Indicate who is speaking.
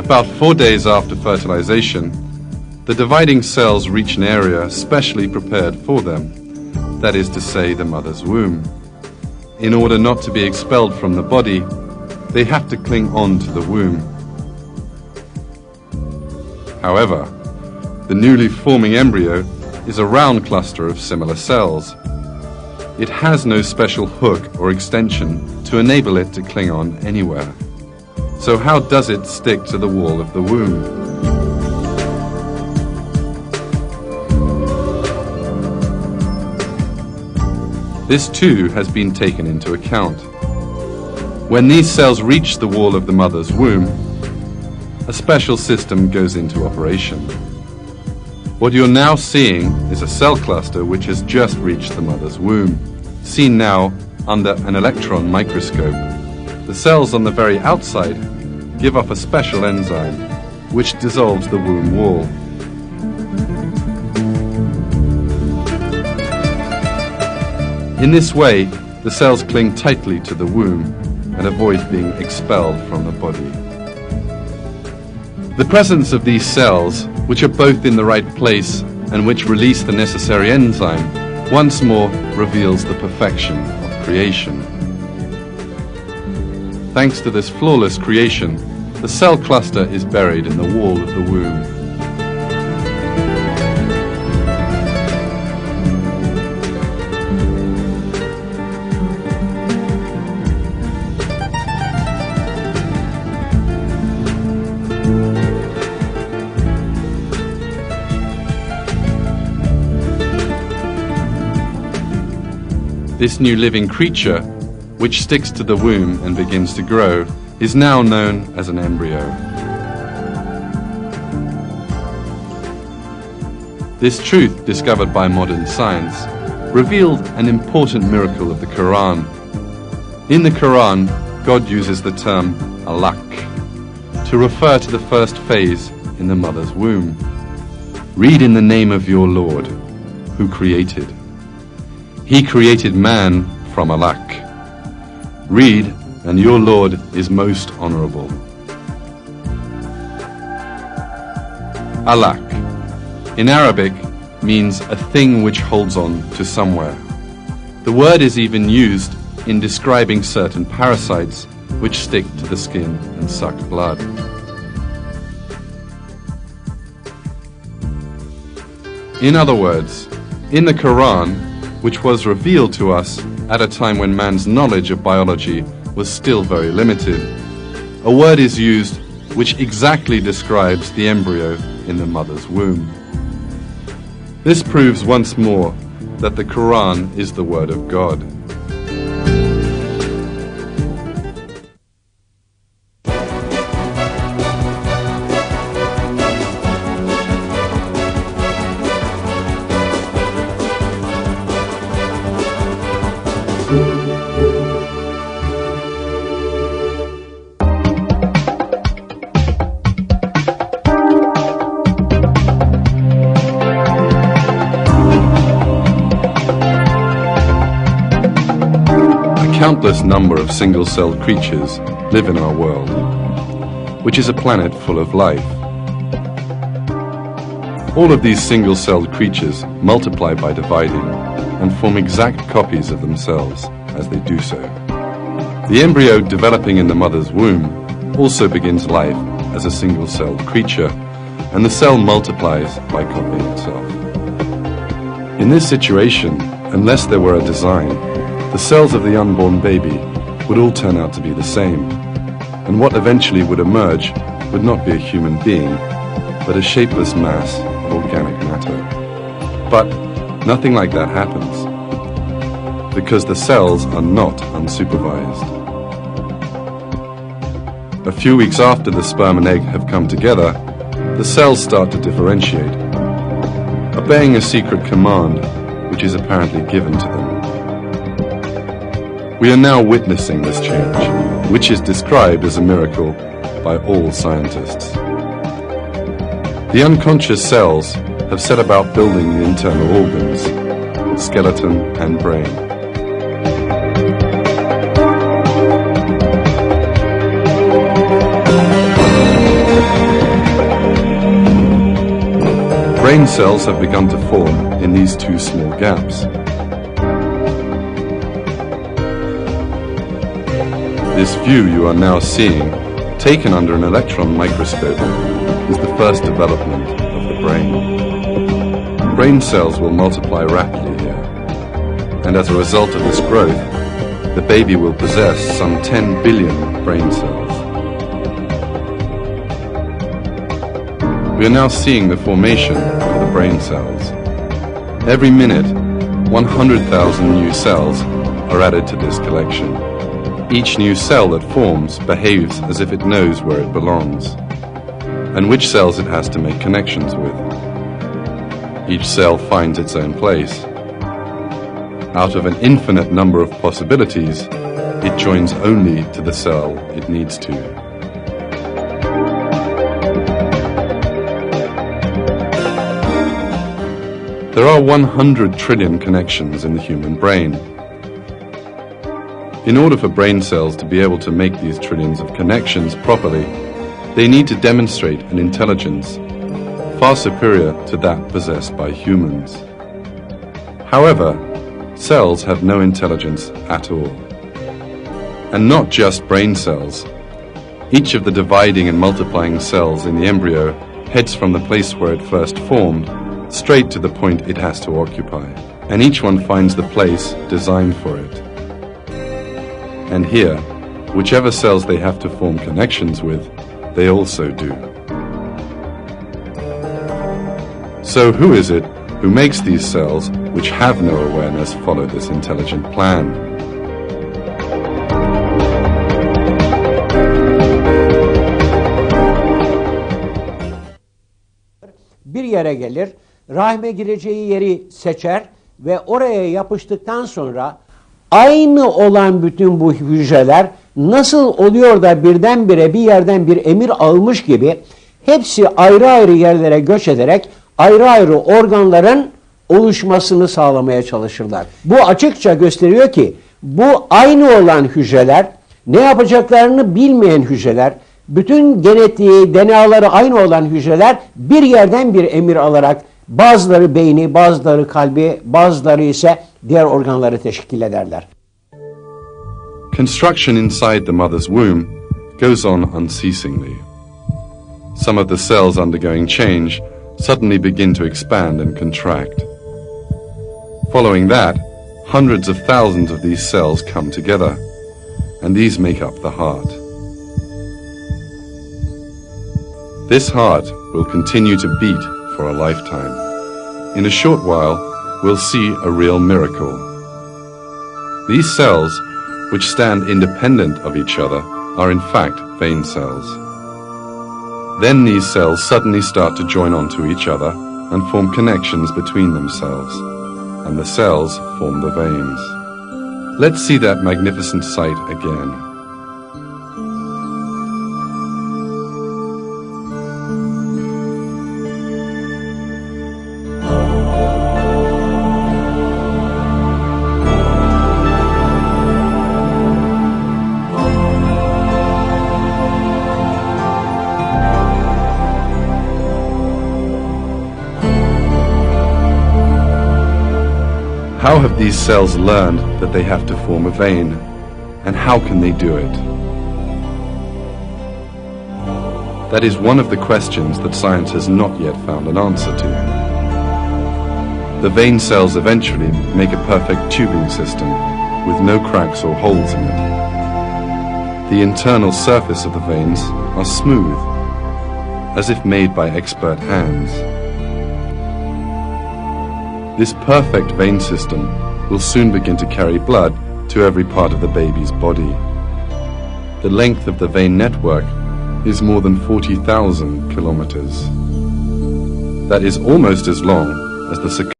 Speaker 1: About 4 days after fertilization, the dividing cells reach an area specially prepared for them, that is to say, the mother's womb. In order not to be expelled from the body, they have to cling on to the womb. However, the newly forming embryo is a round cluster of similar cells. It has no special hook or extension to enable it to cling on anywhere. So how does it stick to the wall of the womb? This too has been taken into account. When these cells reach the wall of the mother's womb, a special system goes into operation. What you're now seeing is a cell cluster which has just reached the mother's womb, seen now under an electron microscope. The cells on the very outside give off a special enzyme which dissolves the womb wall. In this way, the cells cling tightly to the womb and avoid being expelled from the body. The presence of these cells, which are both in the right place and which release the necessary enzyme, once more reveals the perfection of creation. Thanks to this flawless creation, the cell cluster is buried in the wall of the womb. This new living creature, which sticks to the womb and begins to grow, is now known as an embryo. This truth, discovered by modern science, revealed an important miracle of the Quran. In the Quran, God uses the term alaq to refer to the first phase in the mother's womb. Read in the name of your Lord, who created. He created man from alaq. Read, and your Lord is most honorable. Alaq, in Arabic, means a thing which holds on to somewhere. The word is even used in describing certain parasites which stick to the skin and suck blood. In other words, in the Quran, which was revealed to us at a time when man's knowledge of biology was still very limited, a word is used which exactly describes the embryo in the mother's womb. This proves once more that the Quran is the word of God. Countless number of single-celled creatures live in our world, which is a planet full of life. All of these single-celled creatures multiply by dividing and form exact copies of themselves as they do so. The embryo developing in the mother's womb also begins life as a single-celled creature, and the cell multiplies by copying itself. In this situation, unless there were a design, the cells of the unborn baby would all turn out to be the same, and what eventually would emerge would not be a human being, but a shapeless mass of organic matter. But nothing like that happens, because the cells are not unsupervised. A few weeks after the sperm and egg have come together, the cells start to differentiate, obeying a secret command which is apparently given to them. We are now witnessing this change, which is described as a miracle by all scientists. The unconscious cells have set about building the internal organs, skeleton and brain. brain cells have begun to form in these two small gaps. This view you are now seeing, taken under an electron microscope, is the first development of the brain. Brain cells will multiply rapidly here, and as a result of this growth, the baby will possess some 10 billion brain cells. We are now seeing the formation of the brain cells. Every minute, 100,000 new cells are added to this collection. Each new cell that forms behaves as if it knows where it belongs, and which cells it has to make connections with. Each cell finds its own place. Out of an infinite number of possibilities, it joins only to the cell it needs to. There are 100 trillion connections in the human brain. In order for brain cells to be able to make these trillions of connections properly, they need to demonstrate an intelligence far superior to that possessed by humans. However, cells have no intelligence at all. And not just brain cells. Each of the dividing and multiplying cells in the embryo heads from the place where it first formed straight to the point it has to occupy, and each one finds the place designed for it. And here, whichever cells they have to form connections with, they also do. So who is it who makes these cells, which have no awareness, follow this intelligent plan?
Speaker 2: Bir yere gelir, rahme gireceği yeri seçer ve oraya yapıştıktan sonra aynı olan bütün bu hücreler nasıl oluyor da birdenbire bir yerden bir emir almış gibi hepsi ayrı ayrı yerlere göç ederek ayrı ayrı organların oluşmasını sağlamaya çalışırlar. Bu açıkça gösteriyor ki bu aynı olan hücreler, ne yapacaklarını bilmeyen hücreler, bütün genetiği, DNA'ları aynı olan hücreler bir yerden bir emir alarak bazıları beyni, bazıları kalbi, bazıları ise diğer organları teşkil ederler.
Speaker 1: Construction inside the mother's womb goes on unceasingly. Some of the cells undergoing change suddenly begin to expand and contract. Following that, hundreds of thousands of these cells come together, and these make up the heart. This heart will continue to beat for a lifetime. In a short while, we'll see a real miracle. These cells, which stand independent of each other, are in fact vein cells. Then these cells suddenly start to join onto each other and form connections between themselves, and the cells form the veins. Let's see that magnificent sight again. How have these cells learned that they have to form a vein, and how can they do it? That is one of the questions that science has not yet found an answer to. The vein cells eventually make a perfect tubing system with no cracks or holes in it. The internal surface of the veins are smooth, as if made by expert hands. This perfect vein system will soon begin to carry blood to every part of the baby's body. The length of the vein network is more than 40,000 kilometers. That is almost as long as the